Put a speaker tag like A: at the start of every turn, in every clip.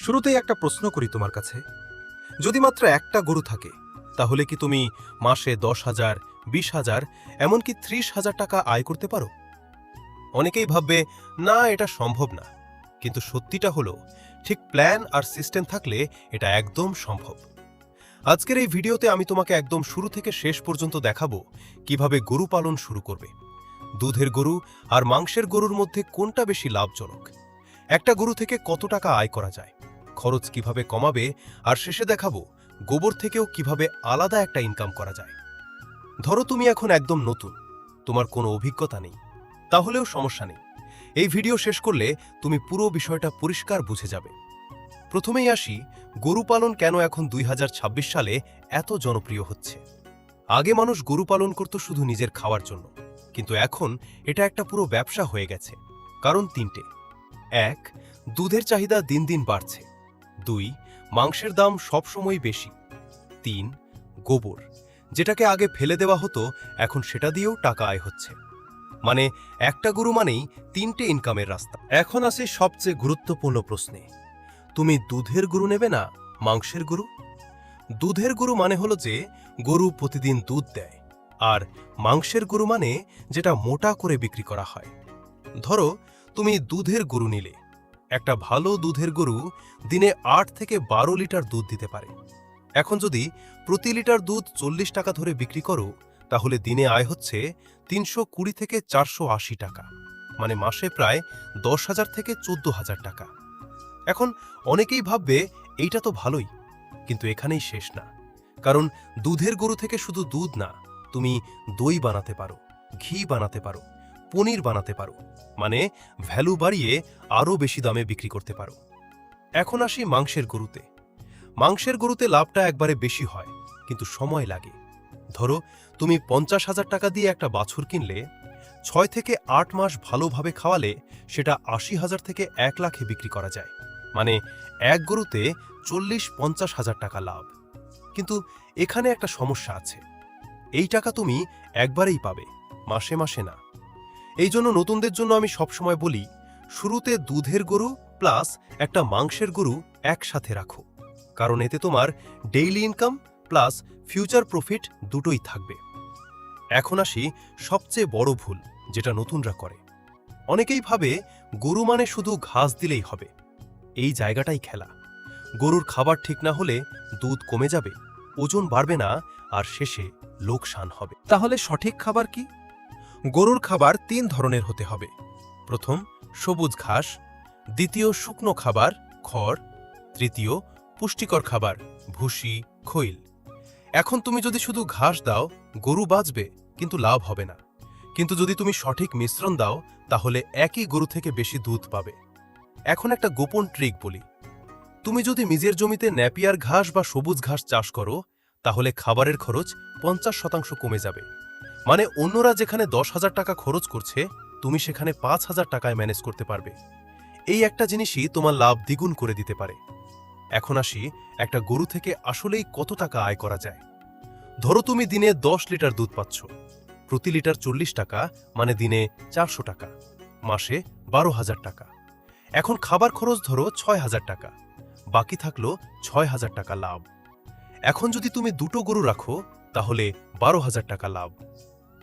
A: শুরুতেই একটা প্রশ্ন করি তোমার কাছে। যদি মাত্র একটা গরু থাকে, তাহলে কি তুমি মাসে 10,000, 20,000, এমনকি 30,000 টাকা আয় করতে পারো? অনেকেই ভাববে, না, এটা সম্ভব না। কিন্তু সত্যিটা হলো, ঠিক প্ল্যান আর সিস্টেম থাকলে এটা একদম সম্ভব। আজকের এই ভিডিওতে আমি তোমাকে একদম শুরু থেকে শেষ পর্যন্ত দেখাবো কিভাবে গরু পালন শুরু করবে, দুধের গরু আর মাংসের গরুর মধ্যে কোনটা বেশি লাভজনক, একটা গরু থেকে কত টাকা আয় করা যায়, খরচ কিভাবে কমাবে, আর শেষে দেখাবো গোবর থেকেও কিভাবে আলাদা একটা ইনকাম করা যায়। ধরো তুমি এখন একদম নতুন, তোমার কোনো অভিজ্ঞতা নেই, তাহলেও সমস্যা নেই। এই ভিডিও শেষ করলে তুমি পুরো বিষয়টা পরিষ্কার বুঝে যাবে। প্রথমেই আসি, গরু পালন কেন এখন 2026 সালে এত জনপ্রিয় হচ্ছে। আগে মানুষ গরু পালন করত শুধু নিজের খাওয়ার জন্য, কিন্তু এখন এটা একটা পুরো ব্যবসা হয়ে গেছে। কারণ তিনটে: 1, দুধের চাহিদা দিন দিন বাড়ছে; 2, মাংসের দাম সবসময় বেশি; 3, গোবর, যেটাকে আগে ফেলে দেওয়া হতো, এখন সেটা দিয়েও টাকা আয় হচ্ছে। মানে একটা গরু মানেই তিনটে ইনকামের রাস্তা। এখন আসি সবচেয়ে গুরুত্বপূর্ণ প্রশ্নে, তুমি দুধের গরু নেবে না মাংসের গরু? দুধের গরু মানে হলো যে গরু প্রতিদিন দুধ দেয়, আর মাংসের গরু মানে যেটা মোটা করে বিক্রি করা হয়। ধরো তুমি দুধের গরু নিলে, একটা ভালো দুধের গরু দিনে 8 থেকে 12 লিটার দুধ দিতে পারে। এখন যদি প্রতি লিটার দুধ 40 টাকা ধরে বিক্রি করো, তাহলে দিনে আয় হচ্ছে 320 থেকে 480 টাকা, মানে মাসে প্রায় 10,000 থেকে 14,000 টাকা। এখন অনেকেই ভাববে এইটা তো ভালোই, কিন্তু এখানেই শেষ না। কারণ দুধের গরু থেকে শুধু দুধ না, তুমি দই বানাতে পারো, ঘি বানাতে পারো, পনির বানাতে পারো, মানে ভ্যালু বাড়িয়ে আরও বেশি দামে বিক্রি করতে পারো। এখন আসি মাংসের গরুতে। মাংসের গরুতে লাভটা একবারে বেশি হয়, কিন্তু সময় লাগে। ধরো তুমি 50,000 টাকা দিয়ে একটা বাছুর কিনলে, 6 থেকে 8 মাস ভালোভাবে খাওয়ালে সেটা 80,000 থেকে 1 লাখে বিক্রি করা যায়। মানে এক গরুতে 40-50,000 টাকা লাভ। কিন্তু এখানে একটা সমস্যা আছে, এই টাকা তুমি একবারেই পাবে, মাসে মাসে না। এই জন্য নতুনদের জন্য আমি সবসময় বলি, শুরুতে দুধের গরু প্লাস একটা মাংসের গরু একসাথে রাখো, কারণ এতে তোমার daily income plus future profit দুটোই থাকবে। এখন আসি সবচেয়ে বড় ভুল যেটা নতুনরা করে। অনেকেই ভাবে গরু মানে শুধু ঘাস দিলেই হবে। এই জায়গাটাই খেলা। গরুর খাবার ঠিক না হলে দুধ কমে যাবে, ওজন বাড়বে না, আর শেষে লোকসান হবে। তাহলে সঠিক খাবার কি? গরুর খাবার 3 ধরনের হতে হবে। প্রথম, সবুজ ঘাস; দ্বিতীয়, শুকনো খাবার, খড়; তৃতীয়, পুষ্টিকর খাবার, ভুসি, খৈল। এখন তুমি যদি শুধু ঘাস দাও, গরু বাঁচবে, কিন্তু লাভ হবে না। কিন্তু যদি তুমি সঠিক মিশ্রণ দাও, তাহলে একই গরু থেকে বেশি দুধ পাবে। এখন একটা গোপন ট্রিক বলি, তুমি যদি নিজের জমিতে ন্যাপিয়ার ঘাস বা সবুজ ঘাস চাষ করো, তাহলে খাবারের খরচ 50% কমে যাবে। মানে অন্যরা যেখানে 10,000 টাকা খরচ করছে, তুমি সেখানে 5,000 টাকায় ম্যানেজ করতে পারবে। এই একটা জিনিসই তোমার লাভ দ্বিগুণ করে দিতে পারে। এখন আসি, একটা গরু থেকে আসলেই কত টাকা আয় করা যায়। ধরো তুমি দিনে 10 লিটার দুধ পাচ্ছ, প্রতি লিটার 40 টাকা, মানে দিনে 400 টাকা, মাসে 12,000 টাকা। এখন খাবার খরচ ধরো 6,000 টাকা, বাকি থাকলো 6,000 টাকা লাভ। এখন যদি তুমি দুটো গরু রাখো, তাহলে 12,000 টাকা লাভ।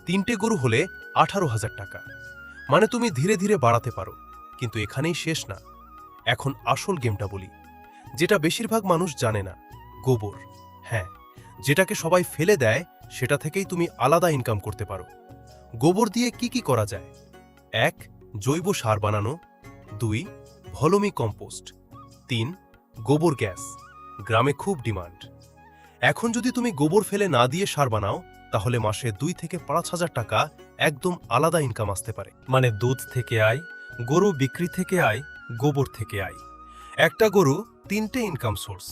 A: 3টে গরু হলে 18,000 টাকা। মানে তুমি ধীরে ধীরে বাড়াতে পারো, কিন্তু এখানেই শেষ না। এখন আসল গেমটা বলি, যেটা বেশিরভাগ মানুষ জানে না, গোবর। হ্যাঁ, যেটাকে সবাই ফেলে দেয়, সেটা থেকেই তুমি আলাদা ইনকাম করতে পারো। গোবর দিয়ে কি কি করা যায়? 1, জৈব সার বানানো; 2, ভলমি কম্পোস্ট; 3, গোবর গ্যাস, গ্রামে খুব ডিমান্ড। এখন যদি তুমি গোবর ফেলে না দিয়ে সার বানাও, তাহলে মাসে 2 থেকে 5,000 টাকা একদম আলাদা ইনকাম আসতে পারে। মানে দুধ থেকে আয়, গরু বিক্রি থেকে আয়, গোবর থেকে আয়। একটা গরু 3টে ইনকাম সোর্স।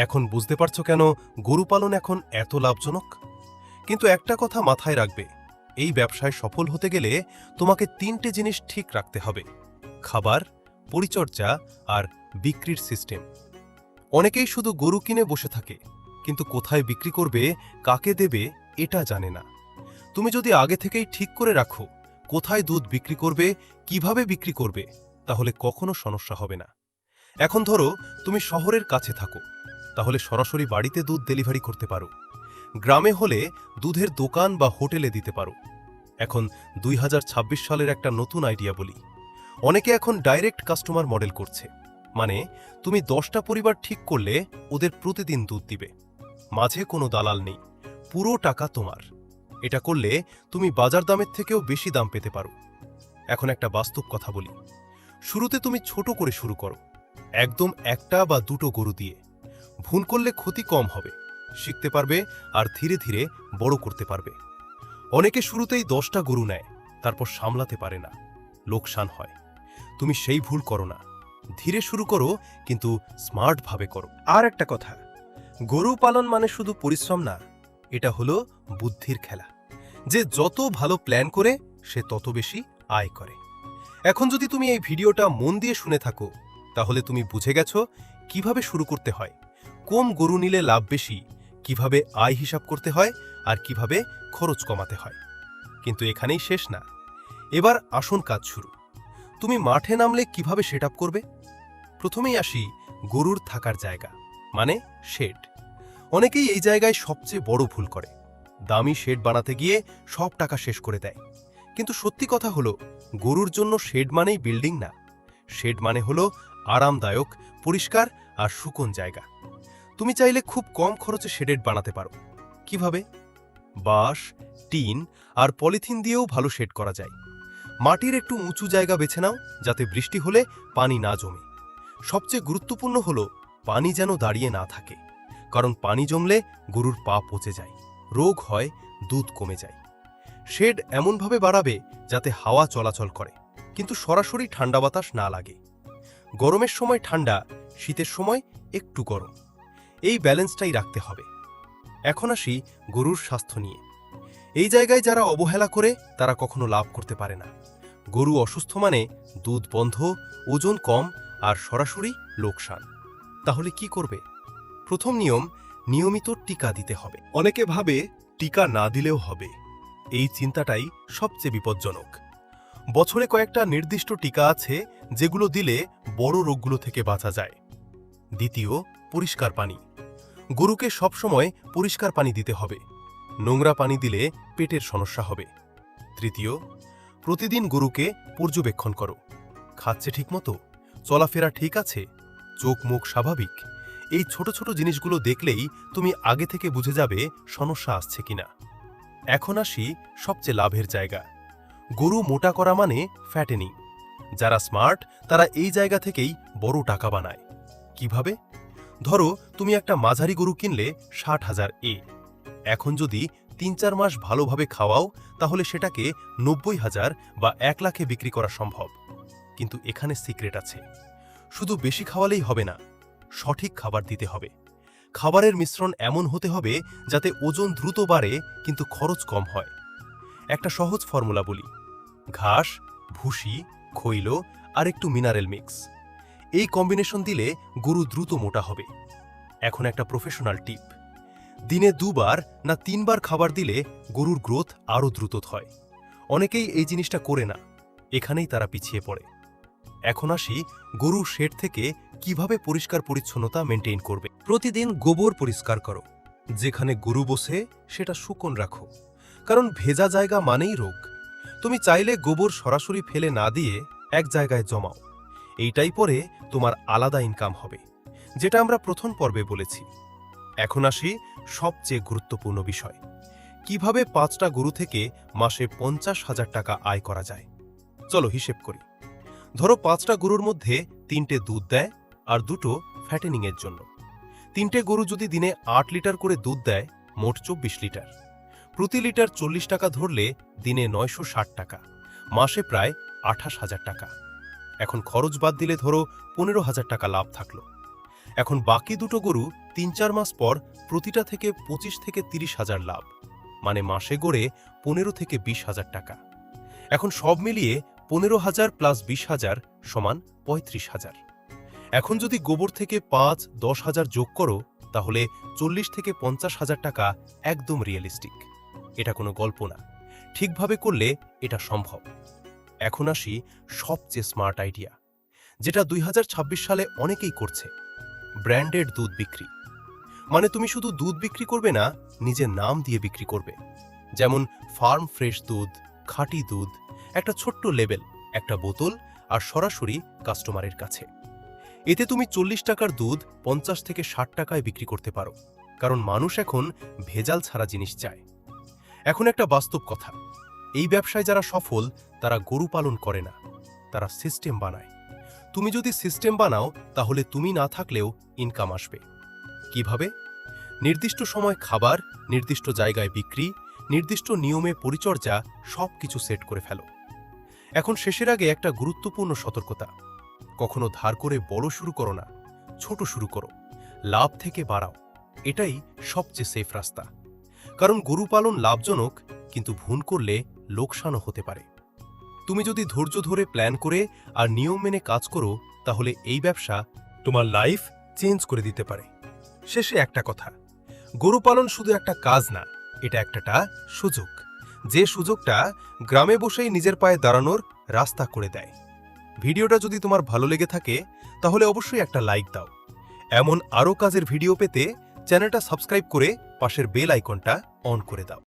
A: এখন বুঝতে পারছো কেন গরু পালন এখন এত লাভজনক? কিন্তু একটা কথা মাথায় রাখবে, এই ব্যবসায় সফল হতে গেলে তোমাকে 3টে জিনিস ঠিক রাখতে হবে: খাবার, পরিচর্যা আর বিক্রির সিস্টেম। অনেকেই শুধু গরু কিনে বসে থাকে, কিন্তু কোথায় বিক্রি করবে, কাকে দেবে, এটা জানে না। তুমি যদি আগে থেকেই ঠিক করে রাখো কোথায় দুধ বিক্রি করবে, কিভাবে বিক্রি করবে, তাহলে কখনো সমস্যা হবে না। এখন ধরো তুমি শহরের কাছে থাকো, তাহলে সরাসরি বাড়িতে দুধ ডেলিভারি করতে পারো। গ্রামে হলে দুধের দোকান বা হোটেলে দিতে পারো। এখন 2026 সালের একটা নতুন আইডিয়া বলি। অনেকে এখন ডাইরেক্ট কাস্টমার মডেল করছে, মানে তুমি 10টা পরিবার ঠিক করলে ওদের প্রতিদিন দুধ দিবে, মাঝে কোনো দালাল নেই, পুরো টাকা তোমার। এটা করলে তুমি বাজার দামের থেকেও বেশি দাম পেতে পারো। এখন একটা বাস্তব কথা বলি, শুরুতে তুমি ছোট করে শুরু করো, একদম একটা বা দুটো গরু দিয়ে। ভুল করলে ক্ষতি কম হবে, শিখতে পারবে আর ধীরে ধীরে বড় করতে পারবে। অনেকে শুরুতেই 10টা গরু নেয়, তারপর সামলাতে পারে না, লোকসান হয়। তুমি সেই ভুল করো না, ধীরে শুরু করো, কিন্তু স্মার্ট ভাবে করো। আর একটা কথা, গরু পালন মানে শুধু পরিশ্রম না, এটা হলো বুদ্ধির খেলা। যে যত ভালো প্ল্যান করে সে তত বেশি আয় করে। এখন যদি তুমি এই ভিডিওটা মন দিয়ে শুনে থাকো, তাহলে তুমি বুঝে গেছো কিভাবে শুরু করতে হয়, কোন গরু নিলে লাভ বেশি, কিভাবে আয় হিসাব করতে হয় আর কিভাবে খরচ কমাতে হয়। কিন্তু এখানেই শেষ না, এবার আসল কাজ শুরু। তুমি মাঠে নামলে কিভাবে সেট আপ করবে? প্রথমেই আসি গরুর থাকার জায়গা, মানে শেড। অনেকেই এই জায়গায় সবচেয়ে বড় ভুল করে, দামি শেড বানাতে গিয়ে সব টাকা শেষ করে দেয়। কিন্তু সত্যি কথা হলো, গরুর জন্য শেড মানেই বিল্ডিং না, শেড মানে হলো আরামদায়ক, পরিষ্কার আর শুকন জায়গা। তুমি চাইলে খুব কম খরচে শেডেড বানাতে পারো। কিভাবে? বাঁশ, টিন আর পলিথিন দিয়েও ভালো শেড করা যায়। মাটির একটু উঁচু জায়গা বেছে নাও, যাতে বৃষ্টি হলে পানি না জমে। সবচেয়ে গুরুত্বপূর্ণ হলো পানি যেন দাঁড়িয়ে না থাকে, কারণ পানি জমলে গরুর পা পচে যায়, রোগ হয়, দুধ কমে যায়। শেড এমনভাবে বাড়াবে যাতে হাওয়া চলাচল করে, কিন্তু সরাসরি ঠান্ডা বাতাস না লাগে। গরমের সময় ঠান্ডা, শীতের সময় একটু গরম, এই ব্যালেন্সটাই রাখতে হবে। এখন আসি গরুর স্বাস্থ্য নিয়ে। এই জায়গায় যারা অবহেলা করে তারা কখনো লাভ করতে পারে না। গরু অসুস্থ মানে দুধ বন্ধ, ওজন কম আর সরাসরি লোকসান। তাহলে কি করবে? প্রথম নিয়ম, নিয়মিত টিকা দিতে হবে। অনেকে ভাবে টিকা না দিলেও হবে, এই চিন্তাটাই সবচেয়ে বিপজ্জনক। বছরে কয়েকটা নির্দিষ্ট টিকা আছে যেগুলো দিলে বড় রোগগুলো থেকে বাঁচা যায়। দ্বিতীয়, পরিষ্কার পানি। গরুকে সবসময় পরিষ্কার পানি দিতে হবে, নোংরা পানি দিলে পেটের সমস্যা হবে। তৃতীয়, প্রতিদিন গরুকে পর্যবেক্ষণ করো, খাচ্ছে ঠিকমতো, চলাফেরা ঠিক আছে, চোখ মুখ স্বাভাবিক। এই ছোট ছোট জিনিসগুলো দেখলেই তুমি আগে থেকে বুঝে যাবে সমস্যা আসছে কিনা। এখন আসি সবচেয়ে লাভের জায়গা, গরু মোটা করা মানে ফ্যাটেনিং। যারা স্মার্ট তারা এই জায়গা থেকেই বড় টাকা বানায়। কিভাবে? ধরো তুমি একটা মাঝারি গরু কিনলে 60,000 এ। এখন যদি 3-4 মাস ভালোভাবে খাওয়াও, তাহলে সেটাকে 90,000 বা 1 লাখে বিক্রি করা সম্ভব। কিন্তু এখানে সিক্রেট আছে, শুধু বেশি খাওয়ালেই হবে না, সঠিক খাবার দিতে হবে। খাবারের মিশ্রণ এমন হতে হবে যাতে ওজন দ্রুত বাড়ে কিন্তু খরচ কম হয়। একটা সহজ ফর্মুলা বলি, ঘাস, ভুসি, খৈল আর একটু মিনারেল মিক্স, এই কম্বিনেশন দিলে গরু দ্রুত মোটা হবে। এখন একটা প্রফেশনাল টিপ, দিনে 2 বার না 3 বার খাবার দিলে গরুর গ্রোথ আরও দ্রুত হয়। অনেকেই এই জিনিসটা করে না, এখানেই তারা পিছিয়ে পড়ে। এখন আসি গরুর শেড থেকে কিভাবে পরিষ্কার পরিচ্ছন্নতা মেনটেইন করবে। প্রতিদিন গোবর পরিষ্কার করো, যেখানে গরু বসে সেটা শুকন রাখো, কারণ ভেজা জায়গা মানেই রোগ। তুমি চাইলে গোবর সরাসরি ফেলে না দিয়ে এক জায়গায় জমাও, এইটাই পরে তোমার আলাদা ইনকাম হবে, যেটা আমরা প্রথম পর্বে বলেছি। এখন আসি সবচেয়ে গুরুত্বপূর্ণ বিষয়, কিভাবে 5টা গরু থেকে মাসে 50,000 টাকা আয় করা যায়। চলো হিসেব করি। ধরো 5টা গরুর মধ্যে 3টে দুধ দেয় আর 2টো ফ্যাটেনিংয়ের জন্য। 3টে গরু যদি দিনে 8 লিটার করে দুধ দেয়, মোট 24 লিটার। প্রতি লিটার 40 টাকা ধরলে দিনে 960 টাকা, মাসে প্রায় 28,000 টাকা। এখন খরচ বাদ দিলে ধরো 15,000 টাকা লাভ থাকলো। এখন বাকি 2টো গরু 3-4 মাস পর প্রতিটা থেকে 25 থেকে 30,000 লাভ, মানে মাসে গড়ে 15 থেকে 20,000 টাকা। এখন সব মিলিয়ে 15,000 প্লাস 20,000 সমান 35,000। এখন যদি গোবর থেকে 5-10,000 যোগ করো, তাহলে 40 থেকে 50,000 টাকা একদম রিয়েলিস্টিক। এটা কোনো গল্প না, ঠিকভাবে করলে এটা সম্ভব। এখন আসি সবচেয়ে স্মার্ট আইডিয়া, যেটা 2026 সালে অনেকেই করছে, ব্র্যান্ডেড দুধ বিক্রি। মানে তুমি শুধু দুধ বিক্রি করবে না, নিজের নাম দিয়ে বিক্রি করবে। যেমন ফার্ম ফ্রেশ দুধ, খাঁটি দুধ, একটা ছোট্ট লেবেল, একটা বোতল, আর সরাসরি কাস্টমারের কাছে। এতে তুমি 40 টাকার দুধ 50 থেকে 60 টাকায় বিক্রি করতে পারো, কারণ মানুষ এখন ভেজাল ছাড়া জিনিস চায়। এখন একটা বাস্তব কথা, এই ব্যবসায় যারা সফল তারা গরু পালন করে না, তারা সিস্টেম বানায়। তুমি যদি সিস্টেম বানাও তাহলে তুমি না থাকলেও ইনকাম আসবে। কিভাবে? নির্দিষ্ট সময় খাবার, নির্দিষ্ট জায়গায় বিক্রি, নির্দিষ্ট নিয়মে পরিচর্যা, সবকিছু সেট করে ফেলো। এখন শেষের আগে একটা গুরুত্বপূর্ণ সতর্কতা, কখনো ধার করে বড় শুরু করো না, ছোট শুরু করো, লাভ থেকে বাড়াও। এটাই সবচেয়ে সেফ রাস্তা। কারণ গরু পালন লাভজনক, কিন্তু ভুল করলে লোকসানও হতে পারে। তুমি যদি ধৈর্য ধরে প্ল্যান করে আর নিয়ম মেনে কাজ করো, তাহলে এই ব্যবসা তোমার লাইফ চেঞ্জ করে দিতে পারে। শেষে একটা কথা, গরু পালন শুধু একটা কাজ না, এটা একটা সুযোগ, যে সুযোগটা গ্রামে বসেই নিজের পায়ে দাঁড়ানোর রাস্তা করে দেয়। ভিডিওটা যদি তোমার ভালো লেগে থাকে তাহলে অবশ্যই একটা লাইক দাও। এমন আরও কাজের ভিডিও পেতে চ্যানেলটা সাবস্ক্রাইব করে পাশের বেল আইকনটা অন করে দাও।